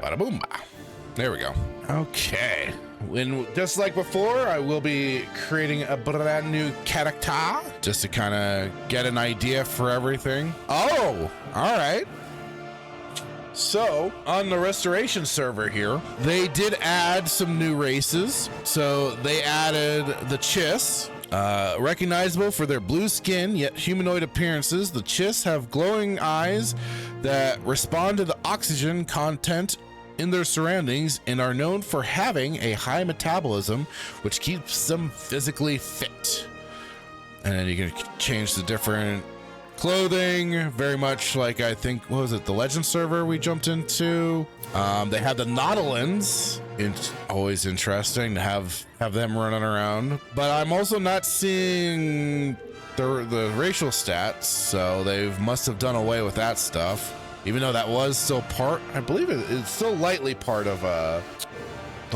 Bada boom. There we go. Okay. When just like before, I will be creating a brand new character just to kind of get an idea for everything. Oh, all right. So on the restoration server here, they did add some new races. So they added the Chiss. Recognizable for their blue skin yet humanoid appearances, the Chiss have glowing eyes that respond to the oxygen content in their surroundings and are known for having a high metabolism, which keeps them physically fit. And then you can change the different clothing, very much like, I think, what was it, the Legend server we jumped into? They had the Nautilins. It's always interesting to have them running around, but I'm also not seeing the racial stats, so they must have done away with that stuff, even though that was still part, I believe it's still lightly part of the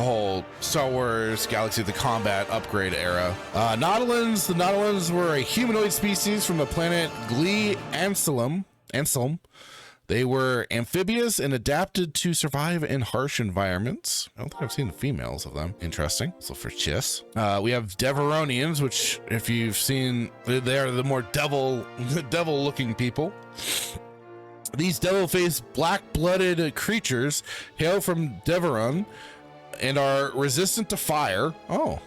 whole Star Wars Galaxy the Combat upgrade era. Nautilins. The Nautilins were a humanoid species from the planet Glee Anselm. They were amphibious and adapted to survive in harsh environments. I don't think I've seen the females of them. Interesting. So for Chiss. We have Deveronians, which if you've seen, they are the more devil looking people. These devil-faced black-blooded creatures hail from Deveron and are resistant to fire. Oh.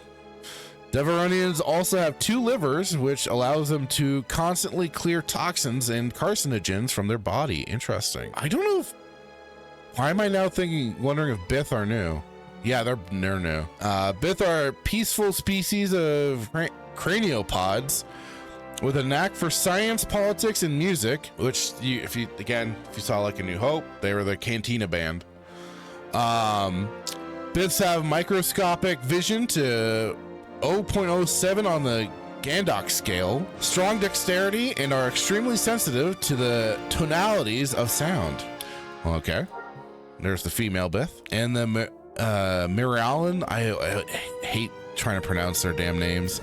Deveronians also have 2 livers, which allows them to constantly clear toxins and carcinogens from their body. Interesting. I don't know if... Why am I now wondering if Bith are new? Yeah, they're new. Bith are peaceful species of craniopods with a knack for science, politics, and music, which, if you saw like A New Hope, they were the Cantina band. Biths have microscopic vision to 0.07 on the Gandok scale, strong dexterity, and are extremely sensitive to the tonalities of sound. Okay, there's the female Bith. And the Miralan, I hate trying to pronounce their damn names.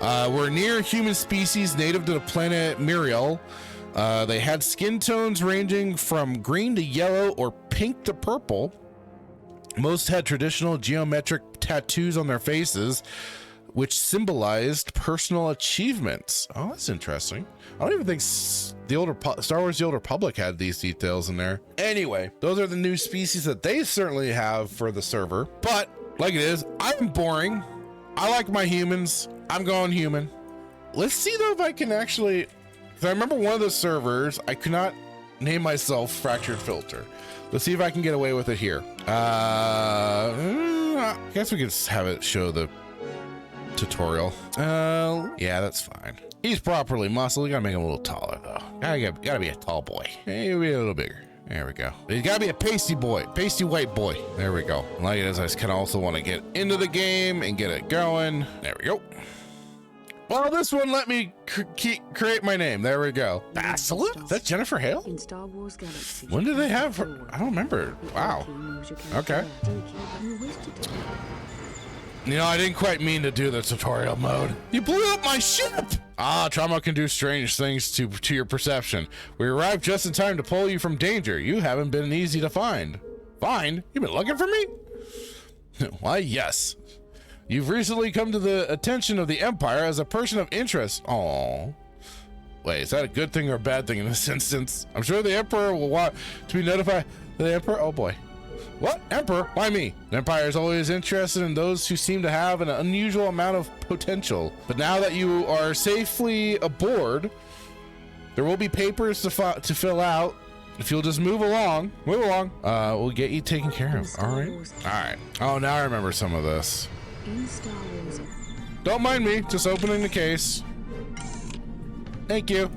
Were near human species native to the planet Miriel. They had skin tones ranging from green to yellow or pink to purple. Most had traditional geometric tattoos on their faces, which symbolized personal achievements. Oh, that's interesting. I don't even think Star Wars The Old Republic had these details in there. Anyway, those are the new species that they certainly have for the server. But like it is, I'm boring. I like my humans. I'm going human. Let's see though if I can actually, because I remember one of the servers, I could not name myself Fractured Filter. Let's see if I can get away with it here. I guess we could have it show the tutorial. Yeah, that's fine. He's properly muscled. We gotta make him a little taller though. Gotta be a tall boy. Maybe a little bigger. There we go. He's gotta be a pasty boy, pasty white boy. There we go. Like it is, I just kind of also want to get into the game and get it going. There we go. Well, this one let me create my name. There we go. Basilisk? Is that Jennifer Hale? In Star Wars Galaxies, when did they have her? I don't remember. Wow. Okay. You know, I didn't quite mean to do the tutorial mode. You blew up my ship! Ah, trauma can do strange things to your perception. We arrived just in time to pull you from danger. You haven't been easy to find. Find? You've been looking for me? Why, yes. You've recently come to the attention of the Empire as a person of interest. Aww. Wait, is that a good thing or a bad thing in this instance? I'm sure the Emperor will want to be notified. The Emperor? Oh boy. What? Emperor? Why me? The Empire is always interested in those who seem to have an unusual amount of potential. But now that you are safely aboard, there will be papers to fill out. If you'll just move along, we'll get you taken care of. All right. Oh, now I remember some of this. in Star Wars. Don't mind me, just opening the case. Thank you.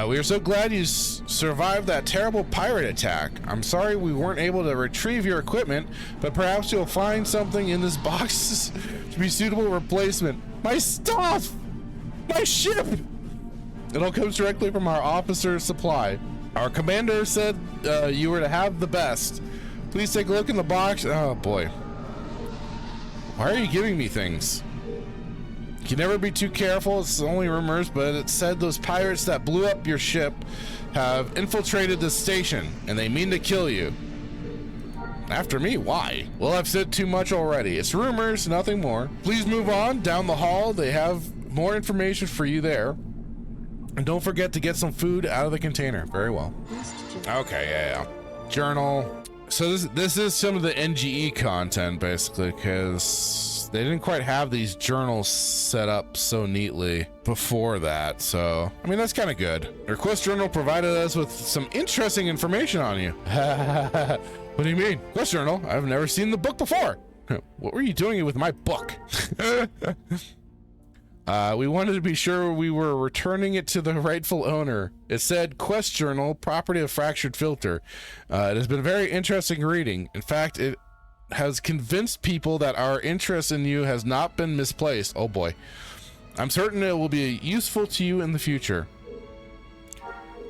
We are so glad you survived that terrible pirate attack. I'm sorry we weren't able to retrieve your equipment, but perhaps you'll find something in this box to be suitable replacement. My stuff! My ship! It all comes directly from our officer's supply. Our commander said you were to have the best. Please take a look in the box. Oh boy. Why are you giving me things? You can never be too careful. It's only rumors, but it said those pirates that blew up your ship have infiltrated the station and they mean to kill you. After me? Why? Well, I've said too much already. It's rumors, nothing more. Please move on. Down the hall, they have more information for you there. And don't forget to get some food out of the container. Very well. Okay, yeah. Journal. So this is some of the NGE content, basically, because they didn't quite have these journals set up so neatly before that. So, I mean, that's kind of good. Your quest journal provided us with some interesting information on you. What do you mean? Quest journal? I've never seen the book before. What were you doing with my book? We wanted to be sure we were returning it to the rightful owner. It said quest journal, property of fractured filter. It has been a very interesting reading. In fact, it has convinced people that our interest in you has not been misplaced. Oh boy. I'm certain it will be useful to you in the future.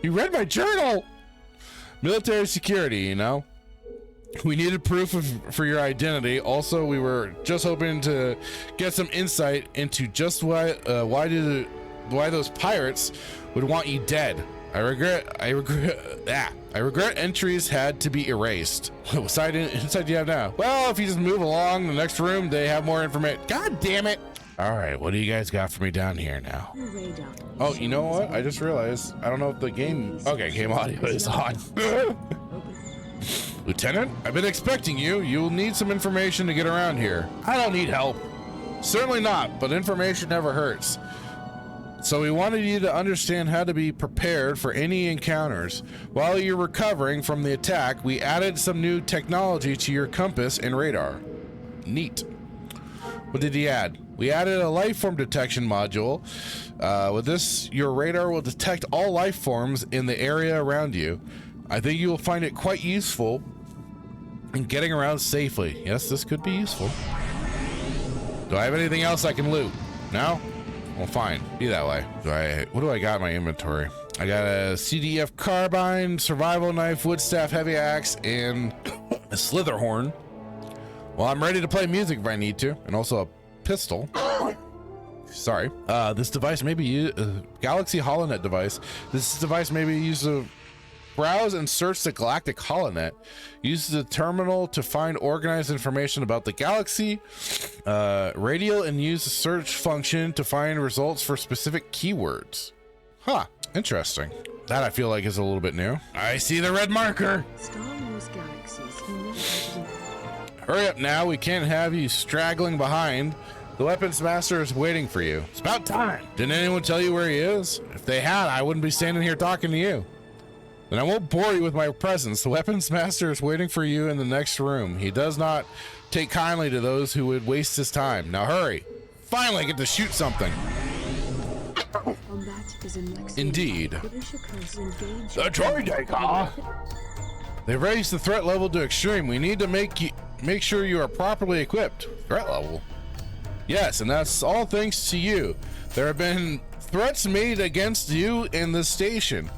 You read my journal! Military security, you know? We needed proof for your identity. Also, we were just hoping to get some insight into just why those pirates would want you dead. I regret entries had to be erased. What side insight do you have now? Well, if you just move along the next room, they have more information. God damn it! All right, what do you guys got for me down here now? Oh, you know what? I just realized I don't know if the game. Okay, game audio is on. Lieutenant, I've been expecting you. You'll need some information to get around here. I don't need help. Certainly not, but information never hurts. So we wanted you to understand how to be prepared for any encounters. While you're recovering from the attack, we added some new technology to your compass and radar. Neat. What did he add? We added a life form detection module. With this, your radar will detect all life forms in the area around you. I think you will find it quite useful in getting around safely. Yes, this could be useful. Do I have anything else I can loot? No? Well, fine. Be that way. What do I got in my inventory? I got a CDF carbine, survival knife, wood staff, heavy axe, and a slither horn. Well, I'm ready to play music if I need to, and also a pistol. Sorry. This device may be used, Galaxy HoloNet device. This device may be used to browse and search the galactic holonet. Use the terminal to find organized information about the galaxy. Radial and use the search function to find results for specific keywords. Huh, interesting. That I feel like is a little bit new. I see the red marker. Star Wars Galaxies. Hurry up now, we can't have you straggling behind. The weapons master is waiting for you. It's about time. Didn't anyone tell you where he is? If they had, I wouldn't be standing here talking to you. Then I won't bore you with my presence. The weapons master is waiting for you in the next room. He does not take kindly to those who would waste his time. Now hurry. Finally, I get to shoot something. Indeed. The droid taker. They raised the threat level to extreme. We need to make sure you are properly equipped. Threat level? Yes, and that's all thanks to you. There have been threats made against you in this station.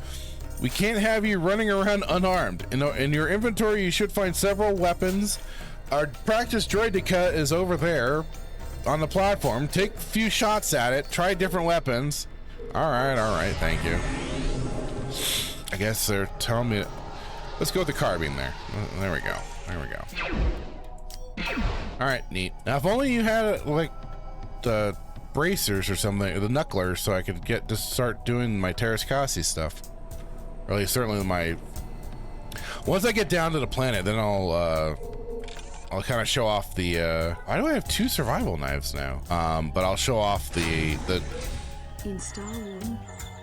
We can't have you running around unarmed. In your inventory, you should find several weapons. Our practice droid to cut is over there on the platform. Take a few shots at it. Try different weapons. All right. Thank you. I guess they're telling me. Let's go with the carbine there. There we go. All right, neat. Now, if only you had like the bracers or something, or the knucklers, so I could just start doing my Terrascasi stuff. Or at least certainly my. Once I get down to the planet, then I'll kind of show off the. Why do I have 2 survival knives now? But I'll show off the.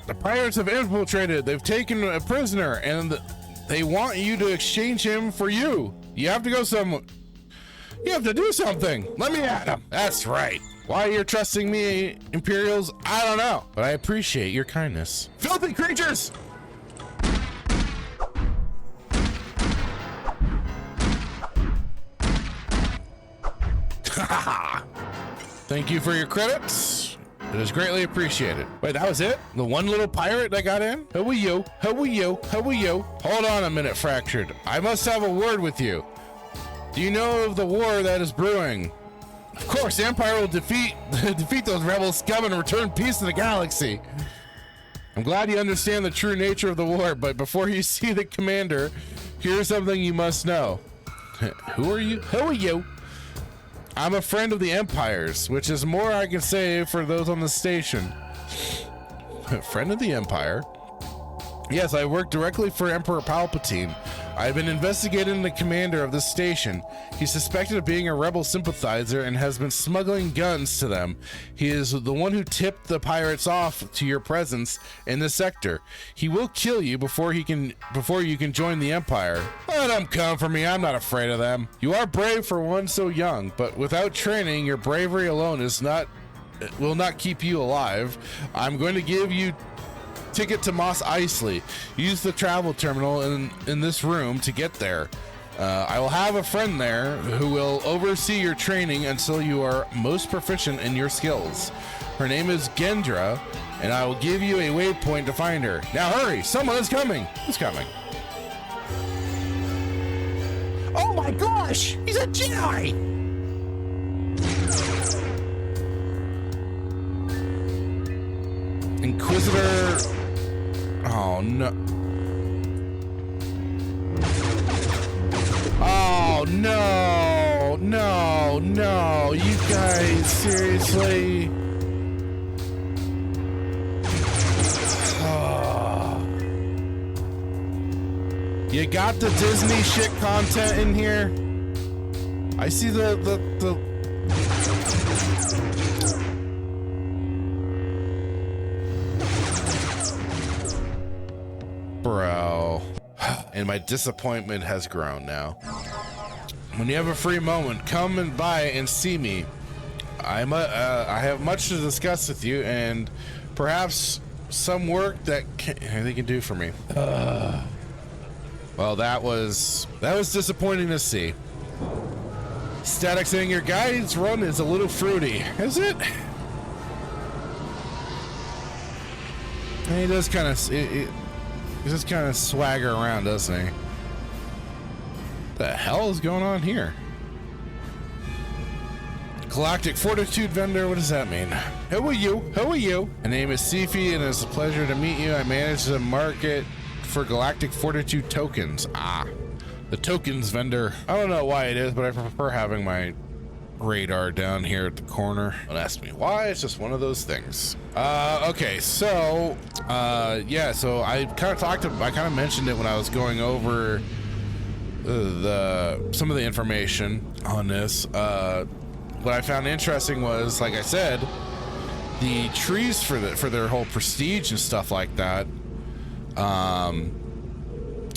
The pirates have infiltrated. They've taken a prisoner, and they want you to exchange him for you. You have to go somewhere. You have to do something. Let me at him. That's right. Why you're trusting me, Imperials, I don't know, but I appreciate your kindness. Filthy creatures! Thank you for your credits. It is greatly appreciated. Wait, that was it? The one little pirate that got in? Who are you? Hold on a minute, Fractured. I must have a word with you. Do you know of the war that is brewing? Of course, the Empire will defeat those rebel scum and return peace to the galaxy. I'm glad you understand the true nature of the war, but before you see the commander, here's something you must know. Who are you? Who are you? I'm a friend of the Empire's, which is more I can say for those on the station. Friend of the Empire? Yes, I work directly for Emperor Palpatine. I've been investigating the commander of this station. He's suspected of being a rebel sympathizer and has been smuggling guns to them. He is the one who tipped the pirates off to your presence in this sector. He will kill you before you can join the Empire. Oh, don't come for me. I'm not afraid of them. You are brave for one so young, but without training, your bravery alone will not keep you alive. I'm going to give you ticket to Mos Eisley. Use the travel terminal in this room to get there. I will have a friend there who will oversee your training until you are most proficient in your skills. Her name is Gendra, and I will give you a waypoint to find her. Now hurry, someone is coming. Who's coming? Oh my gosh, he's a Jedi! Inquisitor. Oh no. Oh no. No, no. You guys, seriously? Oh. You got the Disney shit content in here? I see the Bro, and my disappointment has grown now. When you have a free moment, come and by and see me. I have much to discuss with you, and perhaps some work that they can do for me. Well, that was disappointing to see. Static saying your guide's run is a little fruity, is it? And he does kind of. He just kind of swagger around, doesn't he? The hell is going on here? Galactic Fortitude Vendor, what does that mean? Who are you? Who are you? My name is Sifi, and it's a pleasure to meet you. I manage the market for Galactic Fortitude tokens. Ah, the tokens vendor. I don't know why it is, but I prefer having my radar down here at the corner. Don't ask me why, it's just one of those things. Okay, so yeah, so I kind of mentioned it when I was going over some of the information on this. What I found interesting was, like I said, the trees for their whole prestige and stuff like that.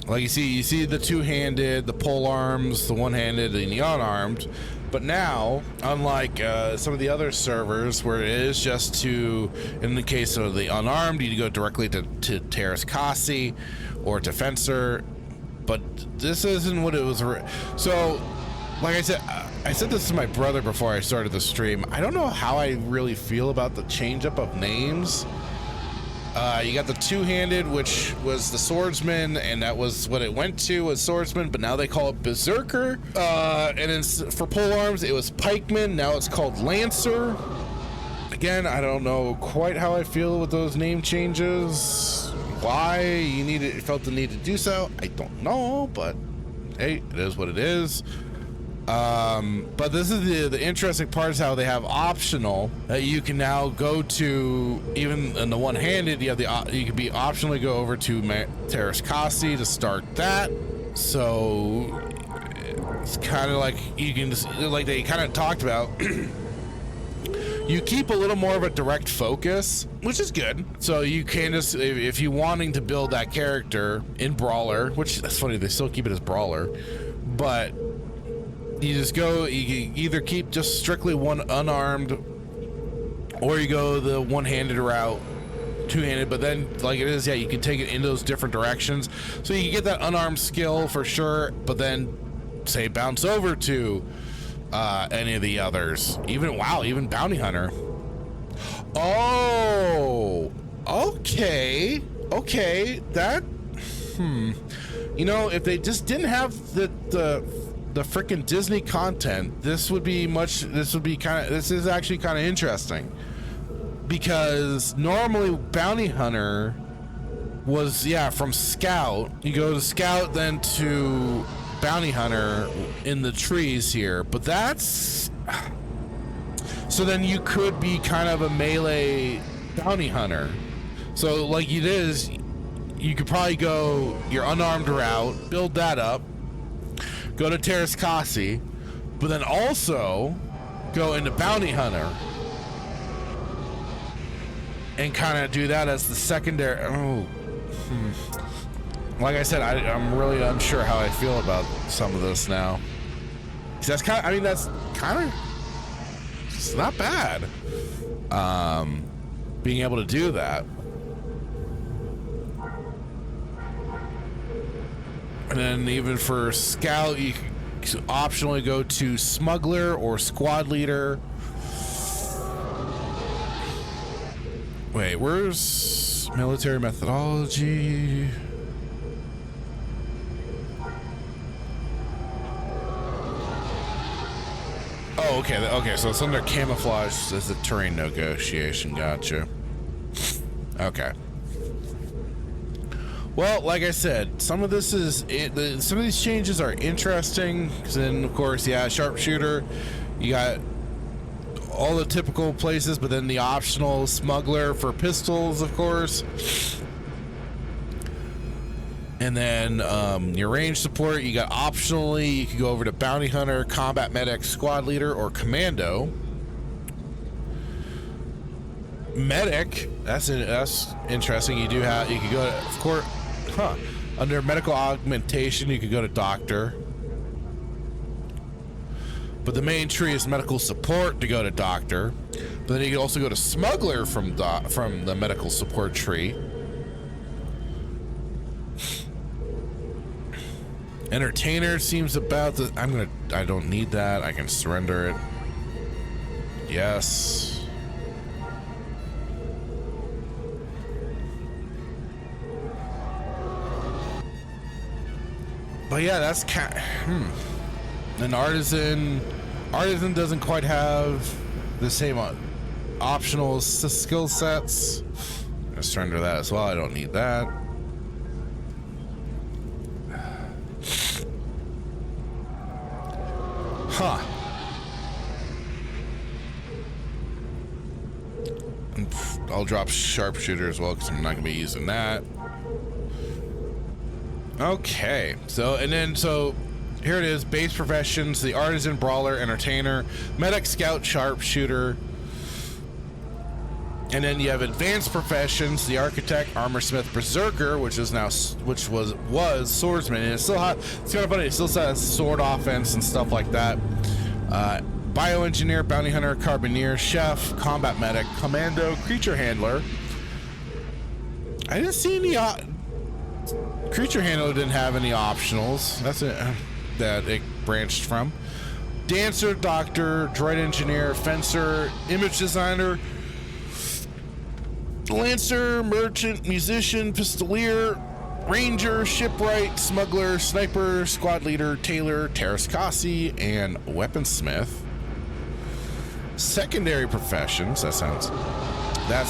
Like you see the two-handed, the pole arms, the one-handed, and the unarmed. But now, unlike some of the other servers where it is just in the case of the unarmed, you go directly to Terrace Kasi or to Fencer, but this isn't what it was. So, like I said this to my brother before I started the stream. I don't know how I really feel about the change up of names. You got the two-handed, which was the swordsman, and that was what it went to, was swordsman, but now they call it berserker. And it's, for polearms, it was pikeman, now it's called lancer. Again, I don't know quite how I feel with those name changes. Why you felt the need to do so, I don't know, but hey, it is what it is. But this is the interesting part, is how they have optional that you can now go to. Even in the one-handed, you can be optionally go over to Terrace Kasi to start that. So it's kind of like you can just, like they kind of talked about. You keep a little more of a direct focus, which is good. So you can just, if you're wanting to build that character in Brawler, which that's funny, they still keep it as Brawler, but you just go, you can either keep just strictly one unarmed, or you go the one-handed route, two-handed, but then like it is, yeah, you can take it in those different directions. So you can get that unarmed skill for sure, but then say bounce over to any of the others. Even Bounty Hunter. Oh, okay. That, you know, if they just didn't have the freaking Disney content, this is actually kind of interesting, because normally Bounty Hunter was, yeah, from Scout, you go to Scout, then to bounty hunter in the trees here, but that's... So then you could be kind of a melee bounty hunter. So like it is, you could probably go your unarmed route, build that up, go to Terrascasi, but then also go into bounty hunter and kind of do that as the secondary. Like I said, I'm really unsure how I feel about some of this now. 'Cause that's kind of, I mean, that's kind of, it's not bad. Being able to do that. And then even for scout, you can optionally go to smuggler or squad leader. Wait, where's military methodology? Oh, okay. Okay, so it's under camouflage as the terrain negotiation. Gotcha. Okay. Well, like I said, some of this is some of these changes are interesting. Cause then, of course, yeah, sharpshooter. You got all the typical places, but then the optional smuggler for pistols, of course. And then your range support, you got optionally, you can go over to bounty hunter, combat medic, squad leader, or commando. Medic, that's interesting. You could go to, of course, under medical augmentation, you could go to doctor. But the main tree is medical support to go to doctor. But then you can also go to smuggler from the medical support tree. Entertainer seems about the... I don't need that. I can surrender it. Yes. But yeah, that's An artisan doesn't quite have the same optional skill sets. I'm gonna surrender that as well. I don't need that. Huh. And I'll drop sharpshooter as well because I'm not gonna be using that. Okay, so here it is: base professions, the artisan, brawler, entertainer, medic, scout, sharpshooter, and then you have advanced professions: the architect, armorsmith, berserker, which was swordsman, and it's kind of funny. It still has sword offense and stuff like that. Bioengineer, bounty hunter, carbineer, chef, combat medic, commando, creature handler. I didn't see any. Creature handler didn't have any optionals. That's it. That it branched from. Dancer, doctor, droid engineer, fencer, image designer, lancer, merchant, musician, pistolier, ranger, shipwright, smuggler, sniper, squad leader, tailor, Terrascasi, and weaponsmith. Secondary professions. That's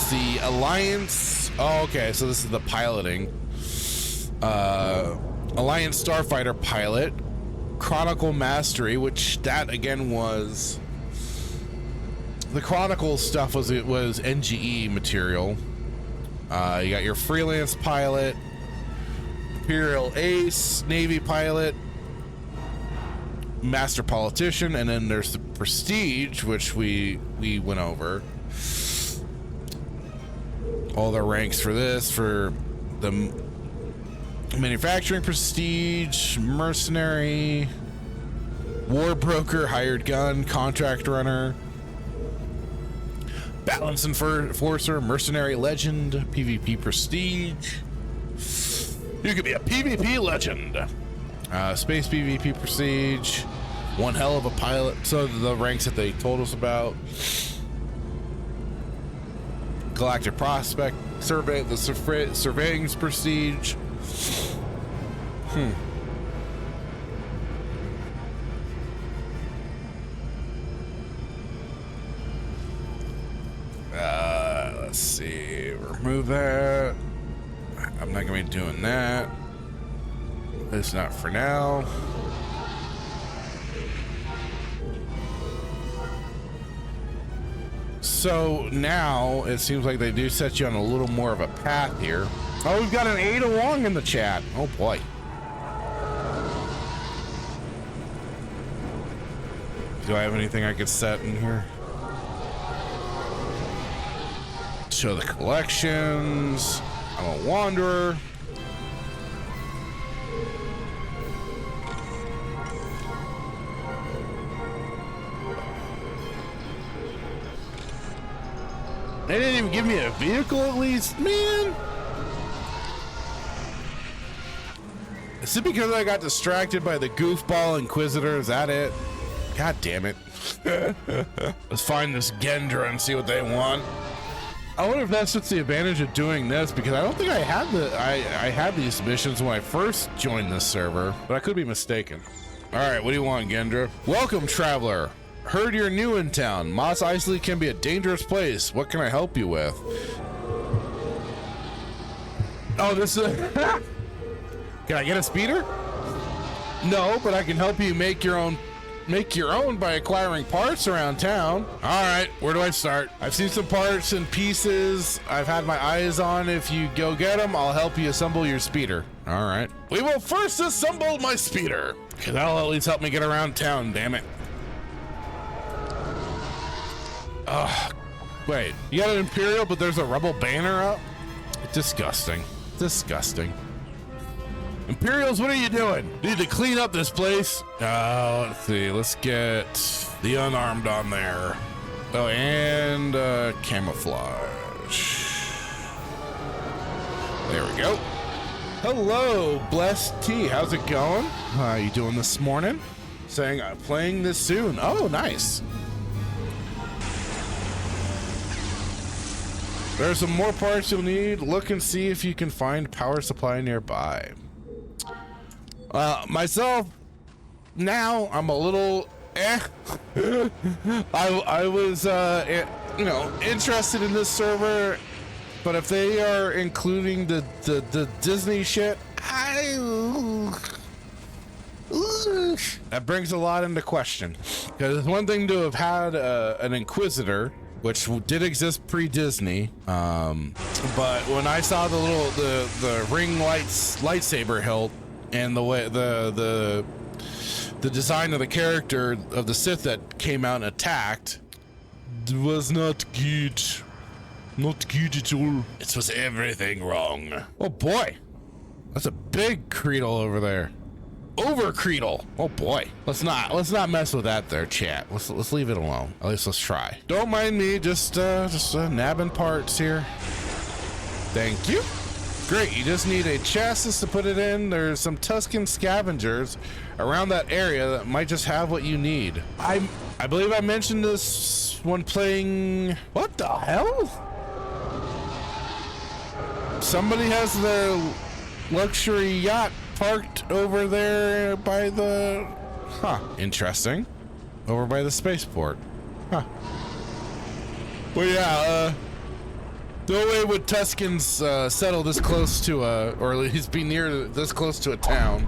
the alliance. Oh, okay. So this is the piloting. Alliance starfighter pilot, chronicle mastery, which that again was the chronicle stuff was NGE material. You got your freelance pilot, imperial ace, navy pilot, master politician, and then there's the prestige, which we went over all the ranks for this, for the manufacturing prestige, mercenary, war broker, hired gun, contract runner, balance enforcer, mercenary legend, PvP prestige. You could be a PvP legend. Space PvP prestige, one hell of a pilot. So the ranks that they told us about. Galactic prospect, surveying prestige. Let's see. Remove that. I'm not gonna be doing that. It's not for now. So now it seems like they do set you on a little more of a path here. Oh, we've got an Ada Wong in the chat. Oh boy. Do I have anything I could set in here? Show the collections. I'm a wanderer. They didn't even give me a vehicle at least, man. Is it because I got distracted by the goofball Inquisitor? Is that it? God damn it. Let's find this Gendra and see what they want. I wonder if that's what's the advantage of doing this, because I don't think I had I had these missions when I first joined this server, but I could be mistaken. All right, what do you want, Gendra? Welcome, traveler. Heard you're new in town. Mos Eisley can be a dangerous place. What can I help you with? Oh, this is Can I get a speeder? No, but I can help you make your own by acquiring parts around town. All right, where do I start? I've seen some parts and pieces I've had my eyes on. If you go get them, I'll help you assemble your speeder. All right. We will first assemble my speeder, because that'll at least help me get around town, damn it. Wait, you got an Imperial, but there's a Rebel banner up? Disgusting. Disgusting. Imperials, what are you doing? Need to clean up this place. Let's see. Let's get the unarmed on there. Oh, and camouflage. There we go. Hello, Blessed T. How's it going? How you doing this morning? Saying I'm playing this soon. Oh, nice. There's some more parts you'll need. Look and see if you can find power supply nearby. Myself, now I'm a little I was you know, interested in this server, but if they are including the Disney shit, that brings a lot into question. Because it's one thing to have had an Inquisitor, which did exist pre-Disney, but when I saw the ring lightsaber hilt and the way the design of the character of the Sith that came out and attacked was not good. Not good at all. It was everything wrong. Oh boy, that's a big Creedle over there. Over Creedle. Oh boy. Let's not mess with that there, chat. Let's leave it alone. At least let's try. Don't mind me, just nabbing parts here. Thank you. Great, you just need a chassis to put it in. There's some Tusken scavengers around that area that might just have what you need. I believe I mentioned this when playing. What the hell? Somebody has their luxury yacht parked over there by the... Huh, interesting. Over by the spaceport. Huh. Well, yeah, no way would Tuskens settle this close to or at least be near this close to a town.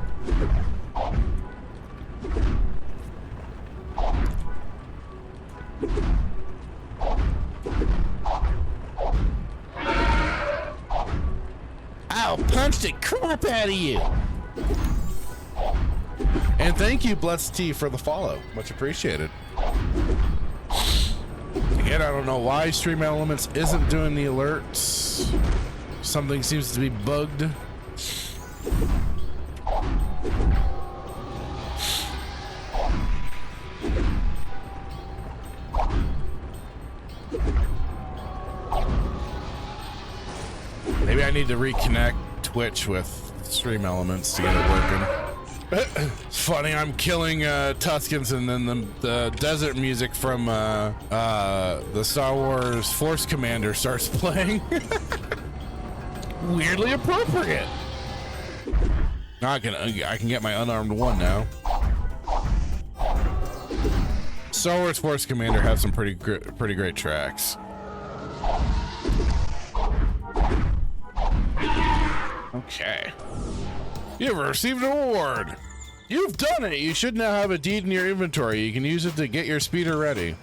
I'll punch the crap out of you. And thank you, Blessed T, for the follow. Much appreciated. Again, I don't know why Stream Elements isn't doing the alerts. Something seems to be bugged. Maybe I need to reconnect Twitch with Stream Elements to get it working. It's funny, I'm killing Tuskens and then the desert music from the Star Wars Force Commander starts playing. Weirdly appropriate. Now I can get my unarmed one now. Star Wars Force Commander has some pretty great tracks. Okay. You have received an award. You've done it. You should now have a deed in your inventory. You can use it to get your speeder ready.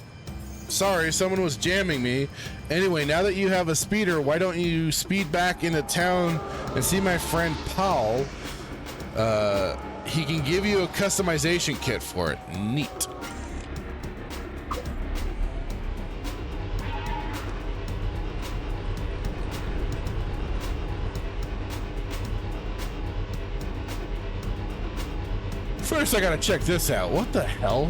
Sorry, someone was jamming me. Anyway, now that you have a speeder, why don't you speed back into town and see my friend Paul? He can give you a customization kit for it. Neat. First, I gotta check this out. What the hell?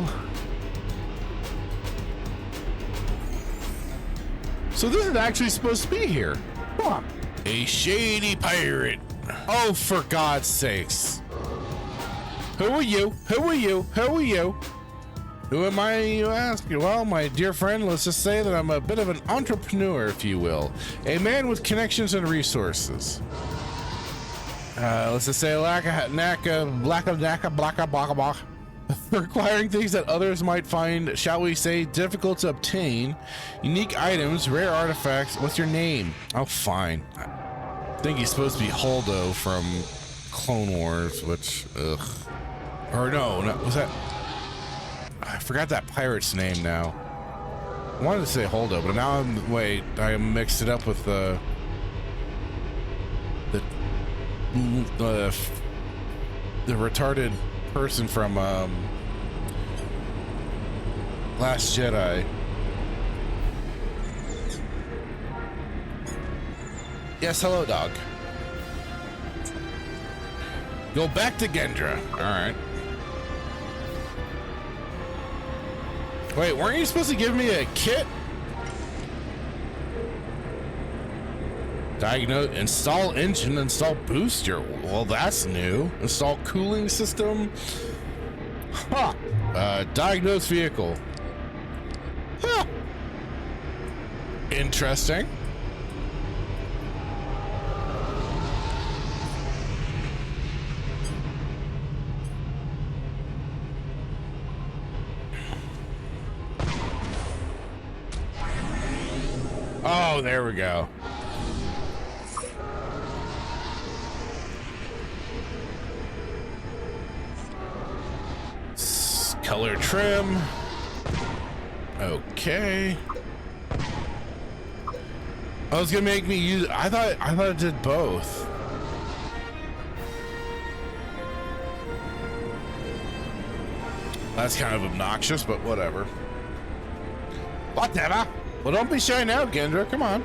So this is actually supposed to be here. Huh. A shady pirate. Oh, for God's sakes. Who are you? Who are you? Who are you? Who am I, you ask? Well, my dear friend, let's just say that I'm a bit of an entrepreneur, if you will. A man with connections and resources. Let's just say requiring things that others might find, shall we say, difficult to obtain. Unique items, rare artifacts. What's your name? Oh, fine. I think he's supposed to be Holdo from Clone Wars, which, ugh. Or no, was that? I forgot that pirate's name now. I wanted to say Holdo, but now I mixed it up with the retarded person from Last Jedi. Yes, hello, dog. Go back to Gendra. All right. Wait, weren't you supposed to give me a kit? Diagnose, install engine, install booster. Well, that's new. Install cooling system. Huh. Diagnose vehicle. Huh. Interesting. Oh, there we go. Color trim. Okay. I was gonna make me use. I thought it did both. That's kind of obnoxious, but whatever. Whatever. Well, don't be shy now, Gendra. Come on.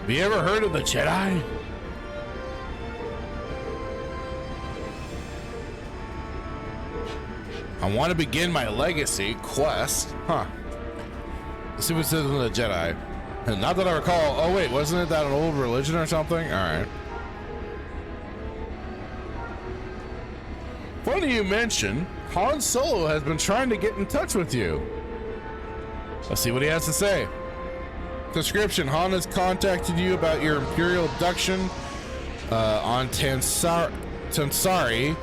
Have you ever heard of the Jedi? I want to begin my legacy quest. Huh. Let's see what it says in the Jedi. Not that I recall. Oh, wait. Wasn't it that an old religion or something? All right. Funny you mention, Han Solo has been trying to get in touch with you. Let's see what he has to say. Description: Han has contacted you about your Imperial abduction on Tansari.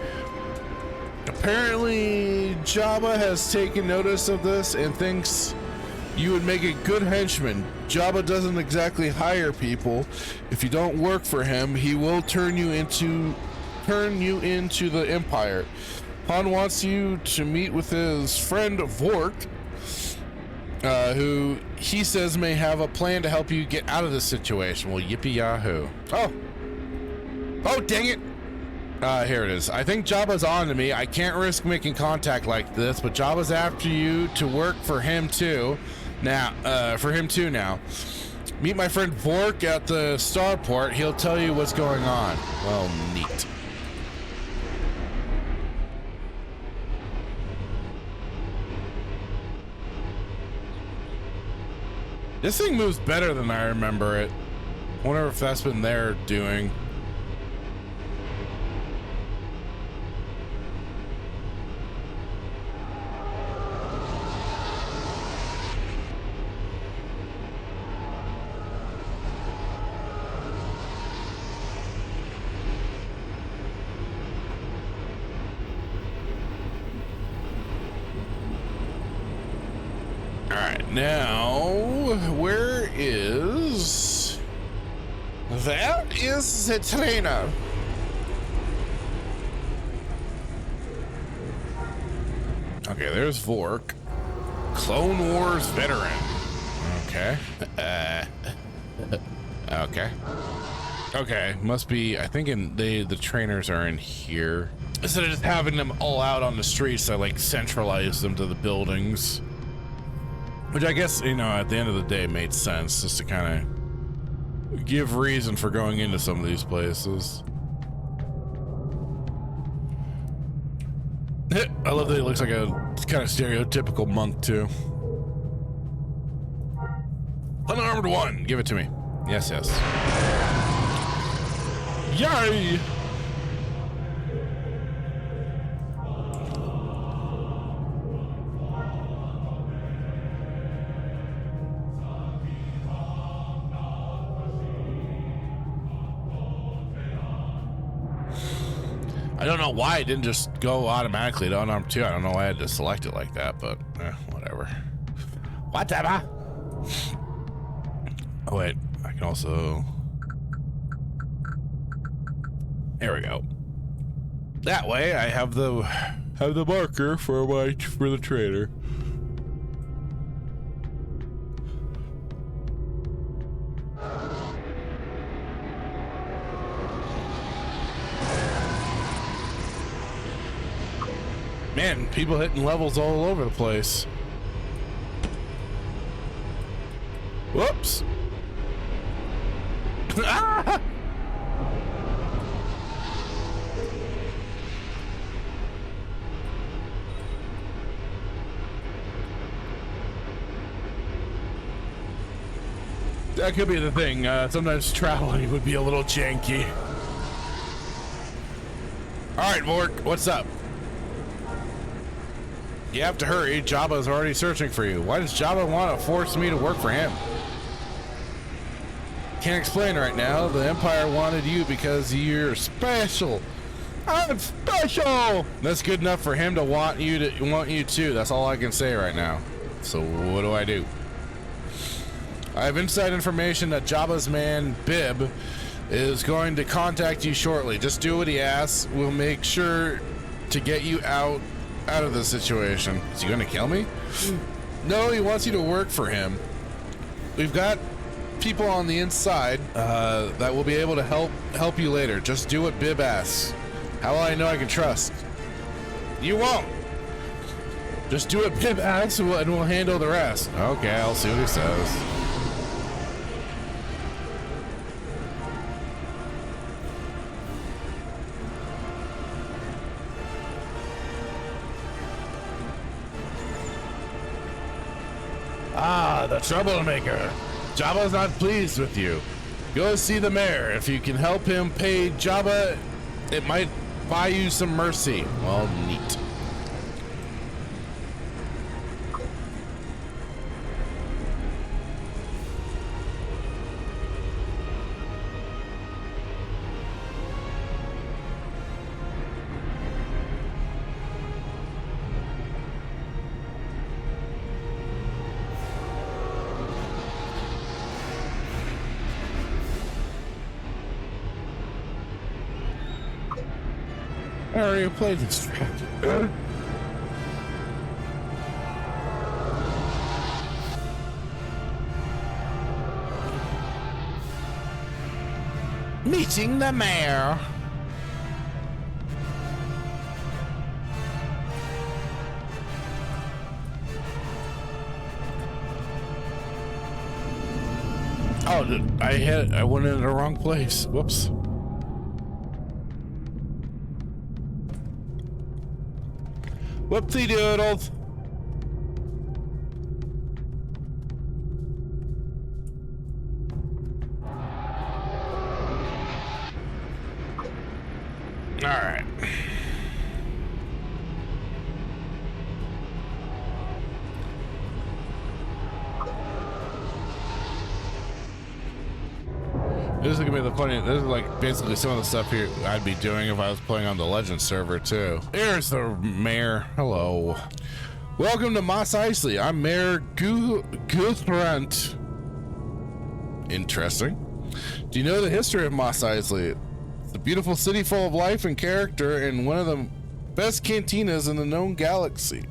Apparently, Jabba has taken notice of this and thinks you would make a good henchman. Jabba doesn't exactly hire people. If you don't work for him, he will turn you into the Empire. Han wants you to meet with his friend Vork, who he says may have a plan to help you get out of this situation. Well, yippee yahoo. Oh, dang it. Here it is. I think Jabba's on to me. I can't risk making contact like this, but Jabba's after you to work for him too. Now, meet my friend Vork at the starport. He'll tell you what's going on. Well, neat. This thing moves better than I remember it. I wonder if that's been their doing. Now, where is... That is the trainer. Okay, there's Vork. Clone Wars veteran. Okay. Okay. Okay, must be, I think the trainers are in here. Instead of just having them all out on the streets, I like centralize them to the buildings. Which I guess, you know, at the end of the day made sense, just to kind of give reason for going into some of these places. I love that he looks like a kind of stereotypical monk too. Unarmed one, give it to me. Yes, yes. Yay! I don't know why it didn't just go automatically to unarmed 2. I don't know why I had to select it like that, but whatever. Whatever. Oh wait, I can also. There we go. That way, I have the marker for the trader. Man, people hitting levels all over the place. Whoops. Ah! That could be the thing. Sometimes traveling would be a little janky. All right, Vork, what's up? You have to hurry. Jabba's already searching for you. Why does Jabba want to force me to work for him? Can't explain right now. The Empire wanted you because you're special. I'm special. That's good enough for him to want you too. That's all I can say right now. So what do I do? I have inside information that Jabba's man Bib is going to contact you shortly. Just do what he asks. We'll make sure to get you out of this situation. Is he gonna kill me? No, he wants you to work for him. We've got people on the inside that will be able to help you later. Just do what Bib asks. How will I know I can trust? You won't. Just do what Bib asks and we'll handle the rest. Okay, I'll see what he says. Ah, the troublemaker. Jabba's not pleased with you. Go see the mayor. If you can help him pay Jabba, it might buy you some mercy. Well, neat. I already played this track. Meeting the mayor. Oh, I went in the wrong place. Whoops. Whoopsie doodles. All right. This is gonna be the funny. This is like basically some of the stuff here I'd be doing if I was playing on the Legend server too. Here's the mayor. Hello. Welcome to Mos Eisley. I'm Mayor Guthrant. Interesting. Do you know the history of Mos Eisley? It's a beautiful city full of life and character, and one of the Best cantinas in the known galaxy.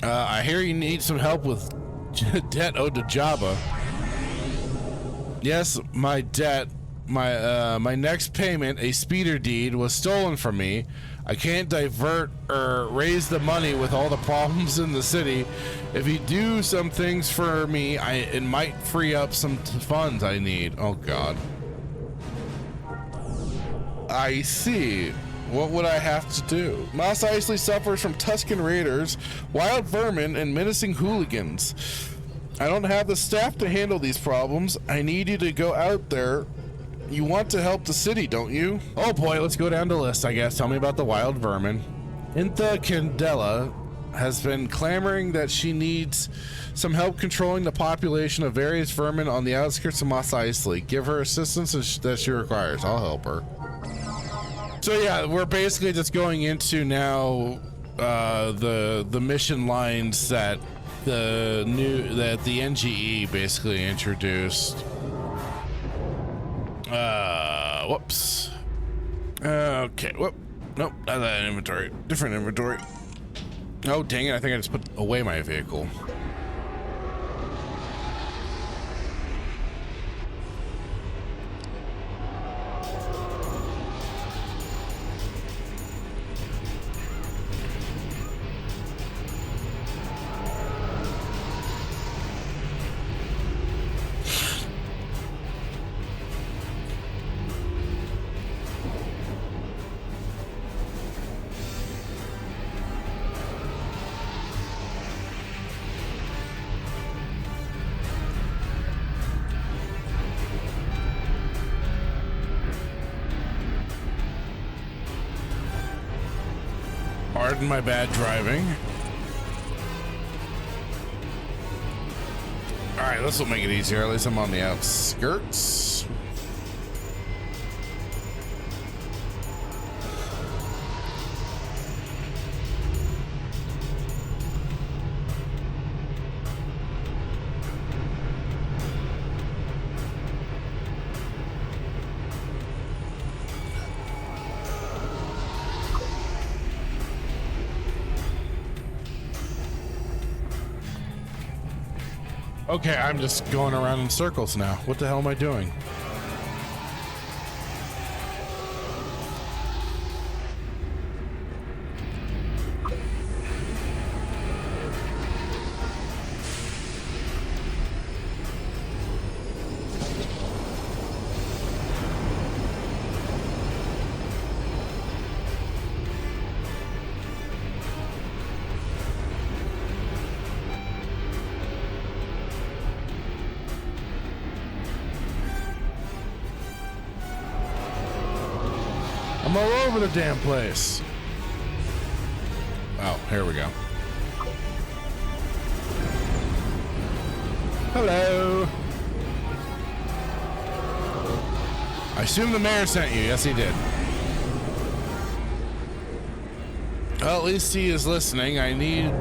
I hear you need some help with debt owed to Jabba. Yes, my debt. My next payment, a speeder deed, was stolen from me. I can't divert or raise the money with all the problems in the city. If you do some things for me, it might free up some funds I need. Oh God. I see. What would I have to do? Mos Eisley suffers from Tusken raiders, wild vermin, and menacing hooligans. I don't have the staff to handle these problems. I need you to go out there. You want to help the city, don't you? Oh boy, let's go down the list, I guess. Tell me about the wild vermin. Intha Candela has been clamoring that she needs some help controlling the population of various vermin on the outskirts of Mos Eisley. Give her assistance that she requires. I'll help her. So yeah, we're basically just going into now the mission lines that the NGE basically introduced. Whoops. Okay, whoop. Nope, not that inventory. Different inventory. Oh, dang it, I think I just put away my vehicle. Pardon my bad driving. All right, this will make it easier. At least I'm on the outskirts. Okay, I'm just going around in circles now. What the hell am I doing? I'm all over the damn place. Oh, here we go. Hello. I assume the mayor sent you. Yes, he did. Well, at least he is listening. I need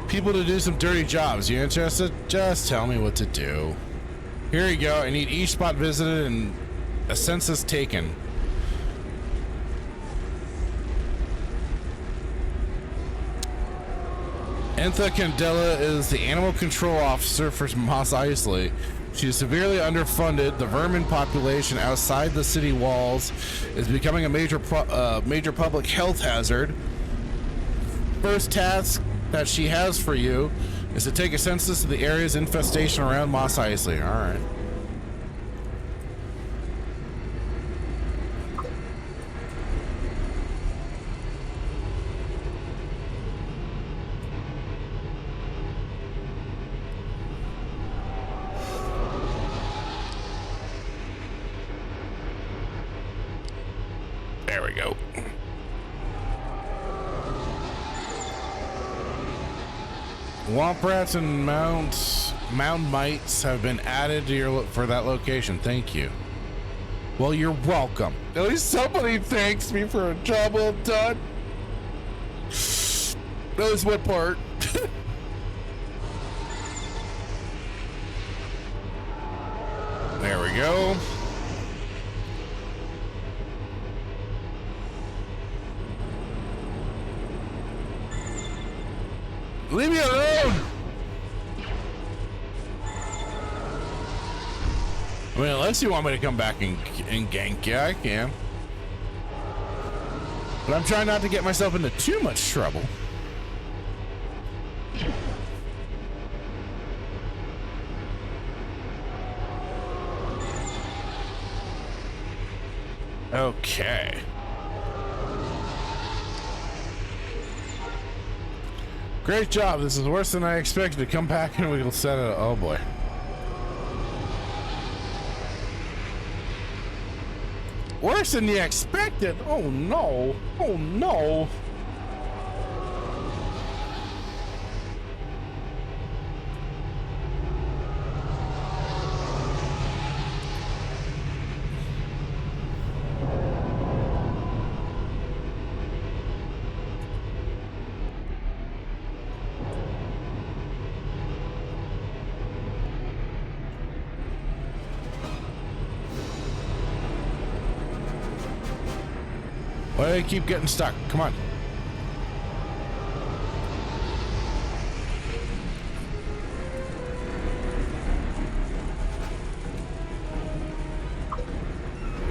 people to do some dirty jobs. You interested? Just tell me what to do. Here you go. I need each spot visited and a census taken. Intha Candela is the animal control officer for Mos Eisley. She is severely underfunded. The vermin population outside the city walls is becoming a major public health hazard. First task that she has for you is to take a census of the area's infestation around Mos Eisley. All right. There we go. Womp rats and mound mites have been added to your for that location. Thank you. Well, you're welcome. At least somebody thanks me for a job well done. That was what part. There we go. Leave me alone! I mean, unless you want me to come back and gank you, I can. But I'm trying not to get myself into too much trouble. Okay. Great job. This is worse than I expected. Come back and we'll set it. Oh boy. Worse than you expected. Oh no. Oh no. Why do they keep getting stuck? Come on.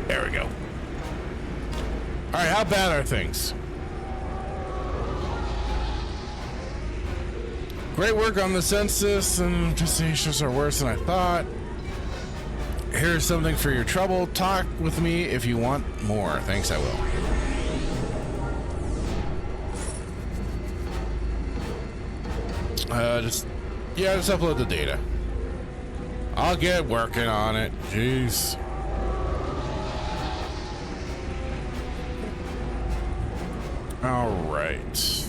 There we go. All right, how bad are things? Great work on the census, and infestations are worse than I thought. Here's something for your trouble. Talk with me if you want more. Thanks, I will. Just upload the data. I'll get working on it. Jeez. All right.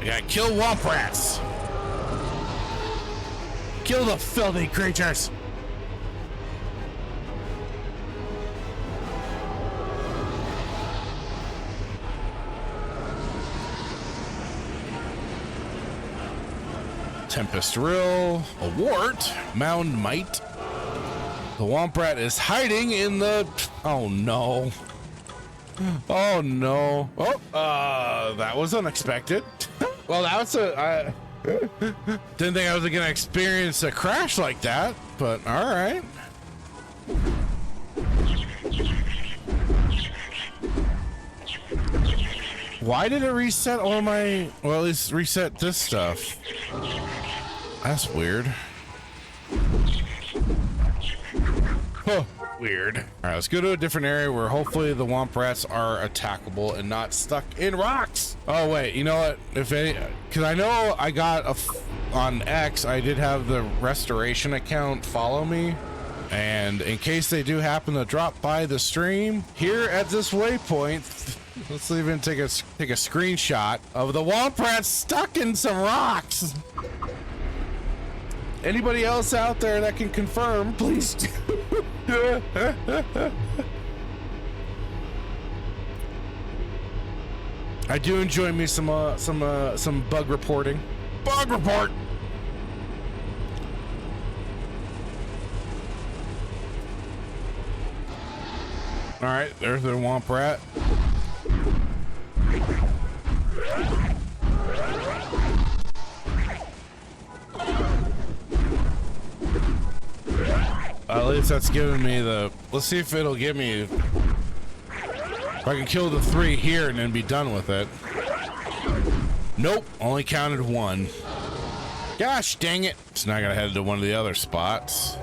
I gotta kill womp rats. Kill the filthy creatures! Tempest Rill, a wart, mound mite. The womp rat is hiding in the... Oh no. Oh no. Oh, that was unexpected. Well, that was a... Didn't think I was gonna experience a crash like that, but all right. Why did it reset all my, well, at least reset this stuff? That's weird. Huh. Weird. All right, let's go to a different area where hopefully the womp rats are attackable and not stuck in rocks. Oh wait, you know what? If any, because I know I got on X, I did have the restoration account follow me, and in case they do happen to drop by the stream here at this waypoint, let's even take a screenshot of the womp rats stuck in some rocks. Anybody else out there that can confirm, please do. I do enjoy me some bug reporting. Bug report. All right, there's the womp rat. At least that's giving me the... Let's see if it'll give me... If I can kill the 3 here and then be done with it. Nope, only counted 1. Gosh dang it. So now I gotta head to one of the other spots.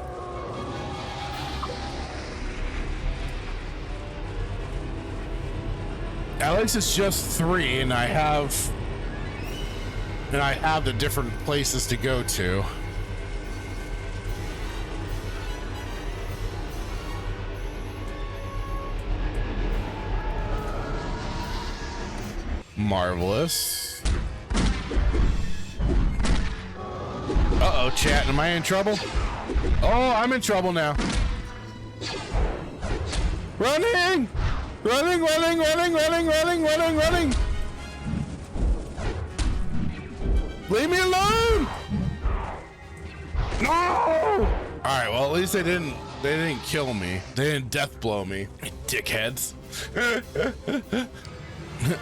At least it's just 3 and I have the different places to go to. Marvelous. Uh-oh, chat, am I in trouble? Oh, I'm in trouble now. Running! Running, running, running, running, running, running, running! Leave me alone! No! All right, well, at least they didn't kill me. They didn't death blow me, dickheads.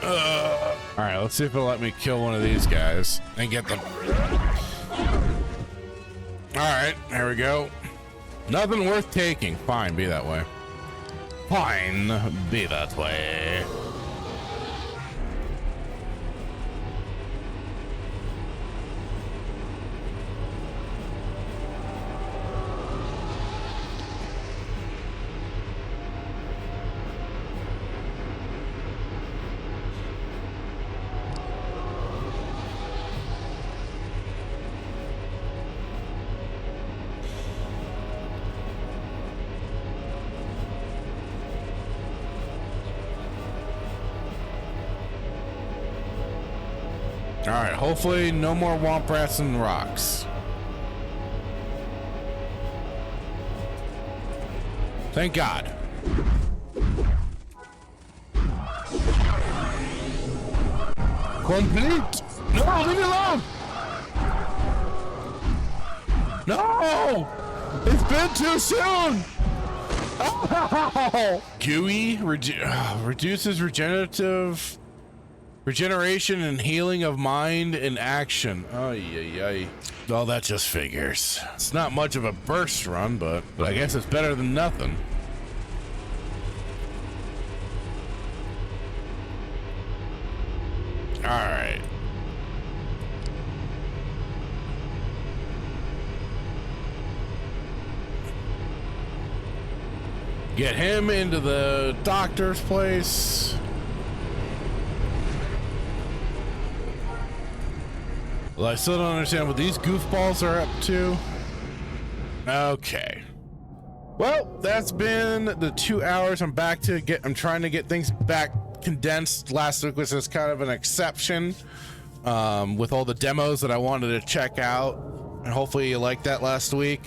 All right, let's see if it'll let me kill one of these guys and get them. All right, there we go. Nothing worth taking. Fine, be that way. Fine, be that way. All right, hopefully no more womp rats and rocks. Thank God. Complete. No, leave me alone. No, it's been too soon. Oh. Gooey reduces regeneration and healing of mind and action. Ay. Well, that just figures. It's not much of a burst run, but I guess it's better than nothing. All right. Get him into the doctor's place. Well, I still don't understand what these goofballs are up to. Okay. Well, that's been the 2 hours. I'm trying to get things back condensed. Last week was just kind of an exception with all the demos that I wanted to check out. And hopefully you liked that last week.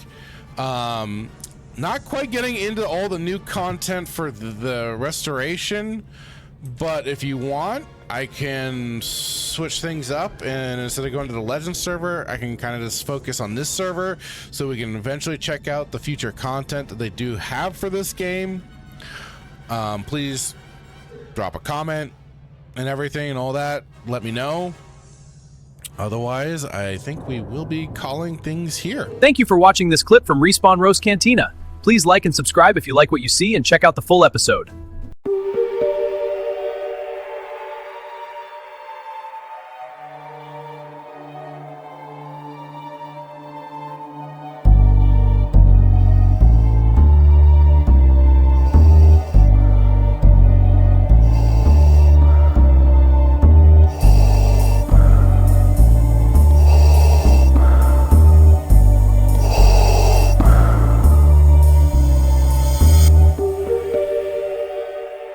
Not quite getting into all the new content for the restoration, but if you want, I can switch things up, and instead of going to the Legends server, I can kind of just focus on this server so we can eventually check out the future content that they do have for this game. Please drop a comment and everything and all that. Let me know. Otherwise, I think we will be calling things here. Thank you for watching this clip from Respawn Roast Cantina. Please like and subscribe if you like what you see, and check out the full episode.